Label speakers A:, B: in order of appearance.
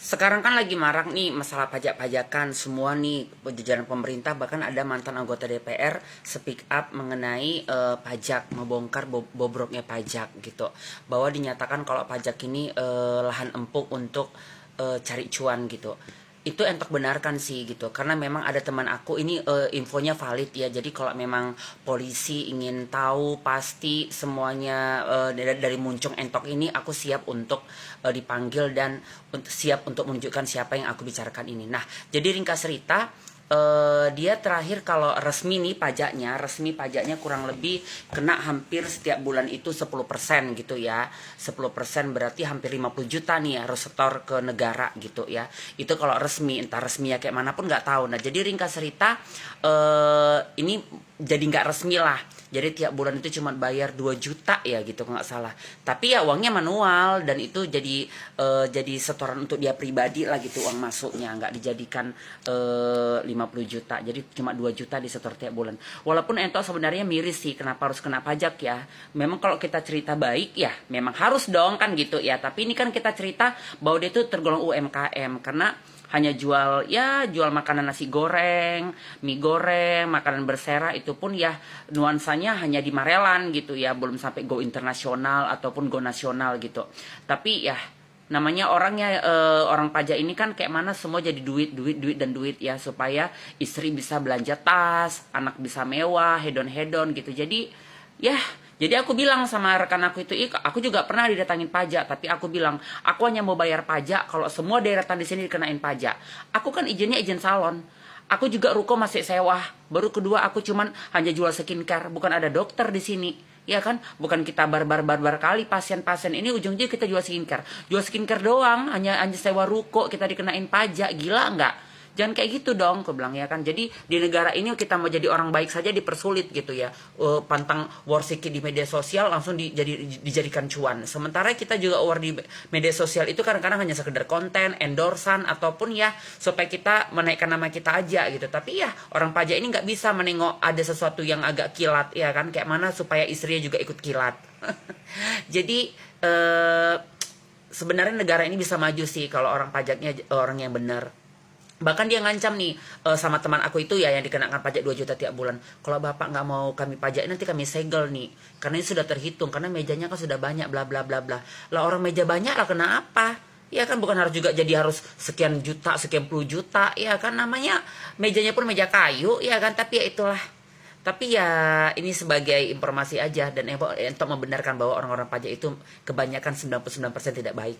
A: Sekarang kan lagi marak nih masalah pajak-pajakan semua nih jajaran pemerintah, bahkan ada mantan anggota DPR speak up mengenai pajak, membongkar bobroknya pajak gitu, bahwa dinyatakan kalau pajak ini lahan empuk untuk cari cuan gitu. Itu entok benarkan sih gitu, karena memang ada teman aku ini infonya valid ya. Jadi kalau memang polisi ingin tahu pasti semuanya dari muncung entok ini, aku siap untuk dipanggil dan siap untuk menunjukkan siapa yang aku bicarakan ini. Nah, jadi ringkas cerita, dia terakhir kalau resmi pajaknya kurang lebih kena hampir setiap bulan itu 10% gitu ya. 10% berarti hampir 50 juta nih ya, harus setor ke negara gitu ya. Itu kalau resmi, entah resminya kayak mana pun nggak tahu. Nah, jadi ringkas cerita, ini jadi nggak resmi lah. Jadi tiap bulan itu cuma bayar 2 juta ya gitu kalau nggak salah. Tapi ya uangnya manual, dan itu jadi setoran untuk dia pribadi lah gitu, uang masuknya nggak dijadikan 50 juta. Jadi cuma 2 juta disetor tiap bulan. Walaupun ento sebenarnya miris sih kenapa harus kena pajak ya. Memang kalau kita cerita baik ya memang harus dong kan gitu ya. Tapi ini kan kita cerita bahwa dia itu tergolong UMKM karena hanya jual makanan nasi goreng, mie goreng, makanan berserah, itu pun ya nuansanya hanya di Marelan gitu ya, belum sampai go internasional ataupun go nasional gitu. Tapi ya namanya orangnya orang pajak ini kan kayak mana semua jadi duit duit duit dan duit ya, supaya istri bisa belanja tas, anak bisa mewah, hedon hedon gitu. Jadi aku bilang sama rekan aku itu, aku juga pernah didatangin pajak, tapi aku bilang, aku hanya mau bayar pajak kalau semua deretan di sini dikenain pajak. Aku kan izinnya izin salon. Aku juga ruko masih sewa. Baru kedua aku cuman hanya jual skincare, bukan ada dokter di sini. Ya kan, bukan kita barbar kali pasien-pasien ini ujungnya kita jual skincare. Jual skincare doang, hanya sewa ruko kita dikenain pajak, gila nggak? Jangan kayak gitu dong, aku bilang ya kan. Jadi di negara ini kita mau jadi orang baik saja dipersulit gitu ya. Pantang war di media sosial langsung dijadikan cuan. Sementara kita juga war di media sosial itu kadang-kadang hanya sekedar konten, endorsan, ataupun ya supaya kita menaikkan nama kita aja gitu. Tapi ya orang pajak ini nggak bisa menengok ada sesuatu yang agak kilat ya kan. Kayak mana supaya istrinya juga ikut kilat. Jadi sebenarnya negara ini bisa maju sih kalau orang pajaknya orang yang benar. Bahkan dia ngancam nih sama teman aku itu ya yang dikenakan pajak 2 juta tiap bulan. Kalau bapak nggak mau kami pajak nanti kami segel nih. Karena ini sudah terhitung, karena mejanya kan sudah banyak bla bla bla bla. Lah orang meja banyak lah kena apa? Ya kan bukan harus juga jadi harus sekian juta, sekian puluh juta. Ya kan namanya mejanya pun meja kayu ya kan. Tapi ya itulah. Tapi ya ini sebagai informasi aja dan untuk membenarkan bahwa orang-orang pajak itu kebanyakan 99% tidak baik.